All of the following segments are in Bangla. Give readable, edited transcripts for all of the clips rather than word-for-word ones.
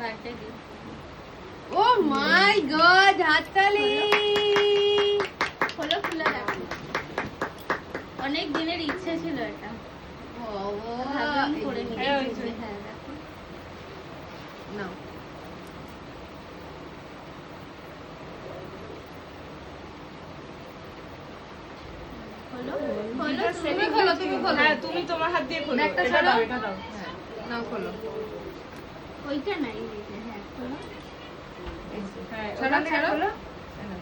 Birthday gift. Oh my God, হাততালি। হলো, খুলে দেখো। অনেক দিনের ইচ্ছে ছিল এটা, ভাবলাম করে ফেলি। হ্যাঁ দেখো, নাও। হলো তুমি খোলো, তুমি খোলো। হ্যাঁ তুমি তোমার হাত দিয়ে খোলো। একটা এটা ছাড়ো। দাও, এটা দাও। হ্যাঁ, নাও খোলো। ওইটা নাই, ওইটা। হ্যাঁ খোলো। হ্যাঁ ছাড়ো, ওখানে ছাড়ো। খোলো। এনা,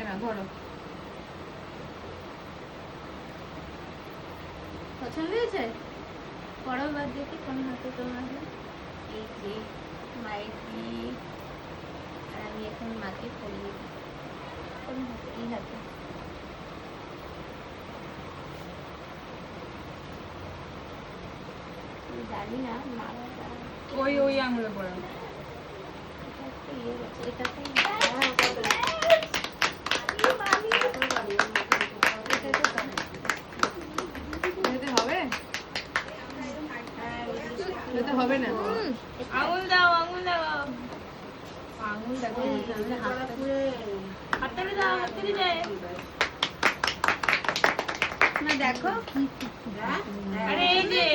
এনা ধরো। পছন্দ হয়েছে? পরো বাদ দেখি কোন হাতে তোমার। এই যে মায়ের gift। আর আমি এখন মাকে পরিয়ে দিই। কোন হাতে? এই হাতে। আমি জানি না মা ওই আঙুলে পড়ো। এটা একটু ইয়ে গেছে, এটাতে যেতে হবে? যেতে হবে না। আঙুল দাও, আঙুল দাও। আঙুল দেখো। হাততালি দাও, হাততালি দে। না দেখো, আরে এই যে